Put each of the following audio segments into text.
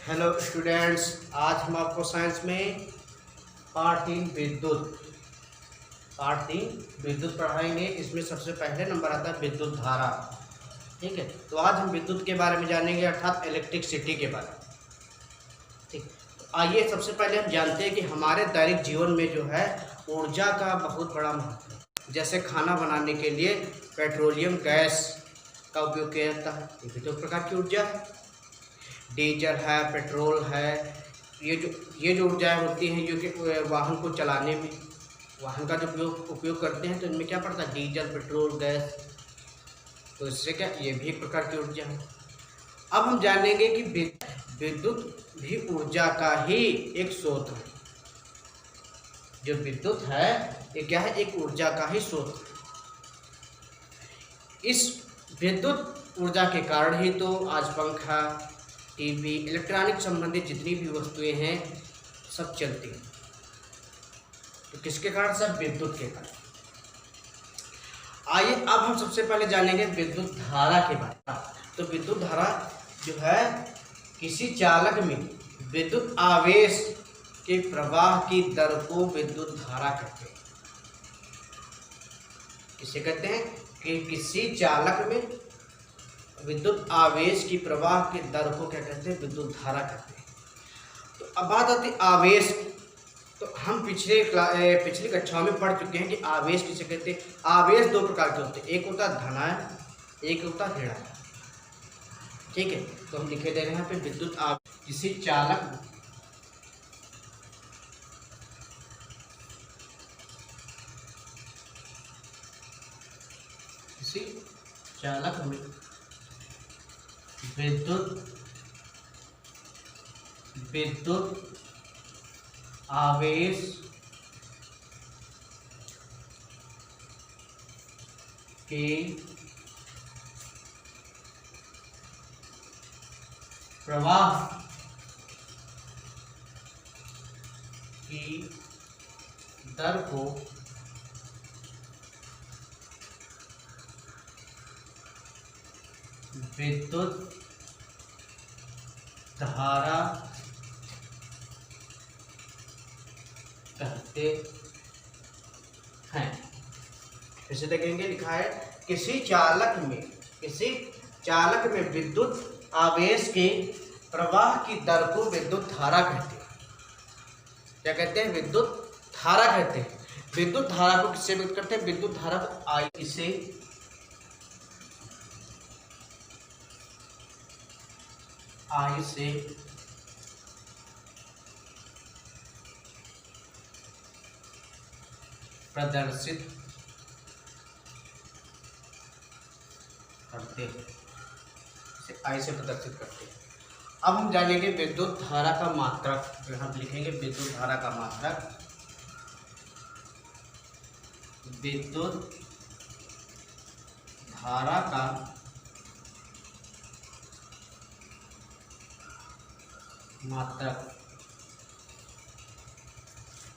Hello students, आज हम आपको साइंस में पार्ट 3 विद्युत पढ़ाएंगे। इसमें सबसे पहले नंबर आता है विद्युत धारा। ठीक है, तो आज हम विद्युत के बारे में जानेंगे, अर्थात इलेक्ट्रिसिटी के बारे में। ठीक, तो आइए सबसे पहले हम जानते हैं कि हमारे दैनिक जीवन में जो है ऊर्जा का बहुत बड़ा महत्व है। जैसे खाना बनाने के लिए पेट्रोलियम गैस का उपयोग किया जाता है, ये भी तो एक प्रकार की ऊर्जा है। डीजल है, पेट्रोल है, ये जो ऊर्जाएँ होती हैं जो कि वाहन को चलाने में, वाहन का जो उपयोग करते हैं, तो इनमें क्या पड़ता है? Diesel, petrol, gas. तो इससे क्या, ये भी एक प्रकार की ऊर्जा है। अब हम जानेंगे कि विद्युत भी ऊर्जा का ही एक स्रोत है। जो विद्युत है ये क्या है? एक ऊर्जा का ही स्रोत है। इस विद्युत ऊर्जा के कारण ही तो आज पंखा, टीवी, इलेक्ट्रॉनिक संबंधित जितनी भी वस्तुएं हैं सब चलती हैं। तो किसके कारण? सब विद्युत के कारण। आइए अब हम सबसे पहले जानेंगे विद्युत धारा के बारे में। तो विद्युत धारा जो है किसी चालक में विद्युत आवेश के प्रवाह की दर को विद्युत धारा कहते हैं। किसे कहते हैं? कि किसी चालक में विद्युत आवेश की प्रवाह की दर को क्या कहते हैं? विद्युत धारा कहते हैं। तो अब बात आती है आवेश। तो हम पिछली कक्षाओं में पढ़ चुके हैं कि आवेश किसे कहते हैं। आवेश दो प्रकार के होते हैं, एक होता है धनायन, एक होता है ऋणायन। ठीक है, तो हम लिखे दे रहे हैं यहाँ पे विद्युत आवेश किसी चालक में विद्युत आवेश के प्रवाह की दर को विद्युत धारा कहते हैं। फिर से देखेंगे, लिखा है किसी चालक में विद्युत आवेश के प्रवाह की दर को विद्युत धारा कहते हैं। क्या कहते हैं? विद्युत धारा कहते हैं। विद्युत धारा को किससे व्यक्त करते हैं? विद्युत धारा को आई से प्रदर्शित करते हैं। इसे आई से प्रदर्शित करते हैं। अब हम जानेंगे विद्युत धारा का मात्रक। यहाँ लिखेंगे विद्युत धारा का मात्रक। विद्युत धारा का मात्रक।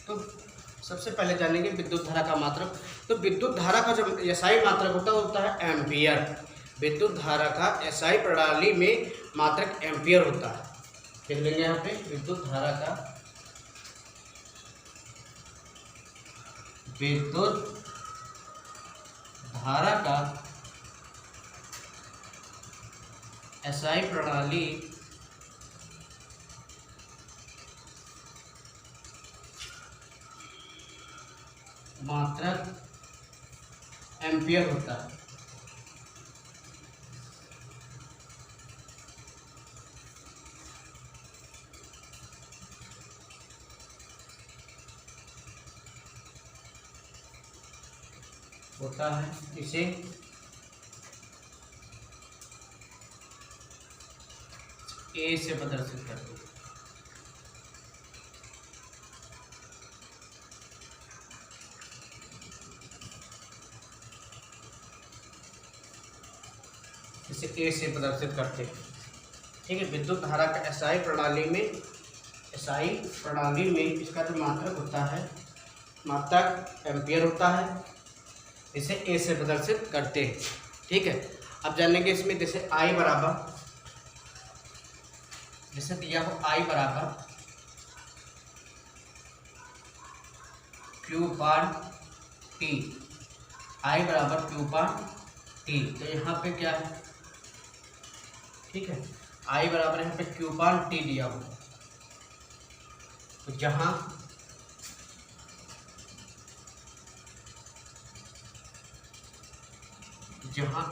तो सबसे पहले जानेंगे विद्युत धारा का मात्रक। तो विद्युत धारा का जो एसआई मात्रक होता है एम्पियर। विद्युत धारा का एसआई प्रणाली में मात्रक एम्पियर होता है। लिख लेंगे यहाँ पे विद्युत धारा का एसआई प्रणाली मात्रक एम्पियर होता है। इसे ए से प्रदर्शित करते हैं। इसे ए से प्रदर्शित करते हैं। ठीक है, विद्युत धारा का एसआई प्रणाली में इसका जो मात्रक होता है, मात्रक एम्पियर होता है। इसे ए से प्रदर्शित करते हैं। ठीक है, अब जानेंगे इसमें जैसे आई बराबर जैसे दिया हो I बराबर Q बार T, I बराबर Q बार T। तो यहाँ पे क्या है, ठीक है, I बराबर यहाँ पे Q बार T दिया हो, तो जहाँ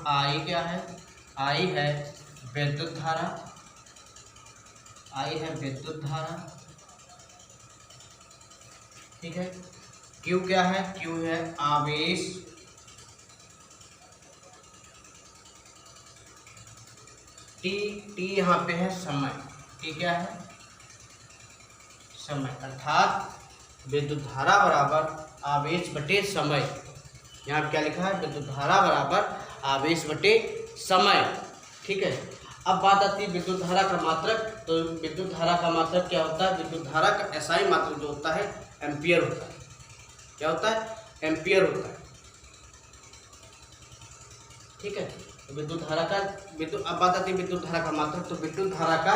I क्या है, I है विद्युत धारा, I है विद्युत धारा, ठीक है। Q क्या है, Q है आवेश, T यहाँ पे है समय, T क्या है, समय, अर्थात विद्युत धारा बराबर आवेश बटे समय। यहाँ पे क्या लिखा है, विद्युत धारा बराबर आवेश बटे समय, ठीक है। अब बात आती है विद्युत धारा का मात्रक। तो विद्युत धारा का मात्रक क्या होता है, विद्युत धारा का एसआई मात्रक जो होता है एम्पियर होता है। क्या होता है, एम्पियर होता है, ठीक है। तो विद्युत धारा का अब बात आती है विद्युत धारा का मात्रक। तो विद्युत धारा का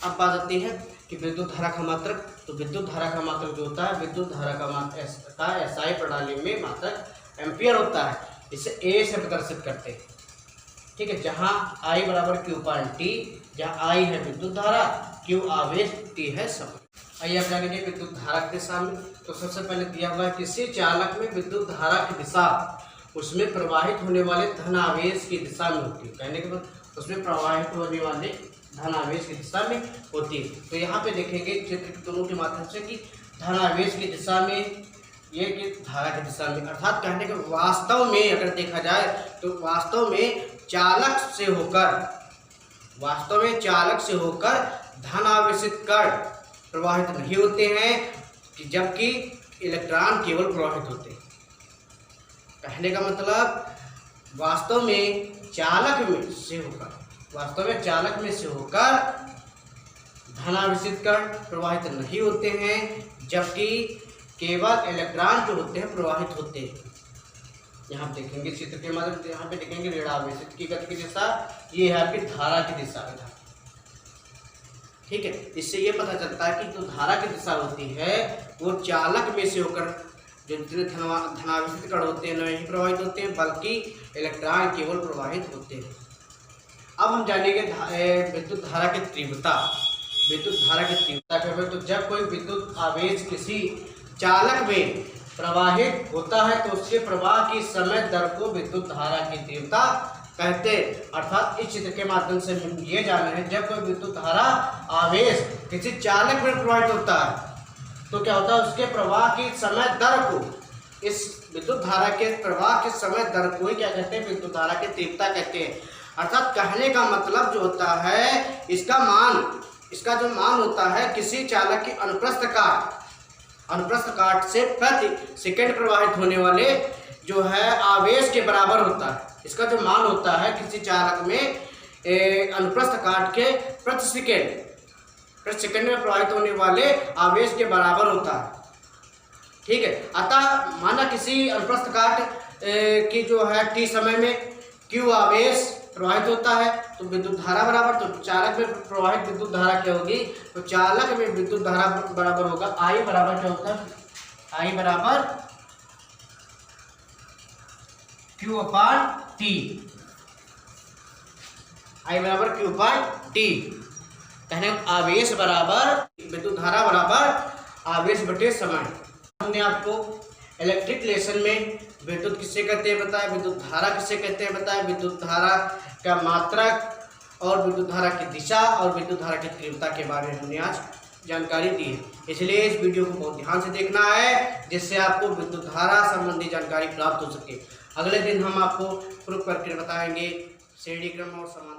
अब बात आती है कि विद्युत धारा का मात्रक। तो विद्युत धारा का मात्रक जो होता है, विद्युत धारा का मात्रक एसआई प्रणाली में मात्रक एम्पियर होता है। इसे ए से प्रदर्शित करते हैं, ठीक है। जहाँ I बराबर Q बार T, जहाँ I है विद्युत धारा, Q आवेश, T है समय। आइए अब जानेंगे विद्युत धारा की दिशा में। तो सबसे पहले दिया हुआ है किसी चालक में विद्युत धारा की दिशा उसमें प्रवाहित होने वाले धन आवेश की दिशा में होती है। कहने के बाद उसमें प्रवाहित होने वाले धन आवेश की दिशा में होती है। तो यहाँ पे देखेंगे चित्र के दोनों के माध्यम से कि धन आवेश की दिशा में, ये कि धारा की दिशा में, अर्थात कहने के वास्तव में अगर देखा जाए तो वास्तव में चालक से होकर धन आवेशित कण प्रवाहित नहीं होते हैं, कि जबकि इलेक्ट्रॉन केवल प्रवाहित होते हैं। कहने का मतलब वास्तव में चालक में से होकर धन आवेशित कण प्रवाहित नहीं होते हैं, जबकि केवल इलेक्ट्रॉन जो होते हैं प्रवाहित होते हैं। यहाँ देखेंगे चित्र के माध्यम से, यहाँ पे देखेंगे ऋण आवेशित की गति की दिशा, ये है आपकी धारा की दिशा, ठीक है। इससे ये पता चलता है कि जो धारा की दिशा होती है वो चालक में से होकर जो जितने धनावेशित कण होते हैं नहीं प्रवाहित होते हैं, बल्कि इलेक्ट्रॉन केवल प्रवाहित होते हैं। अब हम जानेंगे विद्युत धारा की तीव्रता। विद्युत धारा की तीव्रता क्या है, तो जब कोई विद्युत आवेश किसी चालक में प्रवाहित होता है तो उसके प्रवाह की समय दर को विद्युत धारा की तीव्रता कहते हैं। अर्थात इस चित्र के माध्यम से हम ये जान रहे हैं, जब कोई विद्युत धारा आवेश किसी चालक में प्रवाहित होता है तो क्या होता है, उसके प्रवाह की समय दर को, इस विद्युत धारा के प्रवाह के समय दर को ही क्या कहते हैं, विद्युत धारा की तीव्रता कहते हैं। अर्थात कहने का मतलब जो होता है, इसका जो मान होता है किसी चालक की अनुप्रस्थ काट से प्रति सेकंड प्रवाहित होने वाले जो है आवेश के बराबर होता है। इसका जो मान होता है किसी चालक में अनुप्रस्थ काट के प्रति सेकंड में प्रवाहित होने वाले आवेश के बराबर होता है, ठीक है। अतः माना किसी अनुप्रस्थ काट की जो है t समय में q आवेश प्रवाहित होता है, तो विद्युत धारा बराबर, तो चालक में प्रवाहित विद्युत धारा क्या होगी, तो चालक में विद्युत धारा बराबर होगा I बराबर क्या होता है, I बराबर Q अपान T, I बराबर Q अपान T। कहने आवेश बराबर विद्युत धारा बराबर आवेश बटे समय। हमने आपको इलेक्ट्रिक लेसन में विद्युत किससे कहते हैं बताया, विद्युत धारा किससे कहते हैं बताया, विद्युत धारा का मात्रक और विद्युत धारा की दिशा और विद्युत धारा की तीव्रता के बारे में हमने आज जानकारी दी है। इसलिए इस वीडियो को बहुत ध्यान से देखना है, जिससे आपको विद्युत धारा संबंधी जानकारी प्राप्त हो सके। अगले दिन हम आपको प्रूफ करके बताएंगे श्रेणी क्रम और समान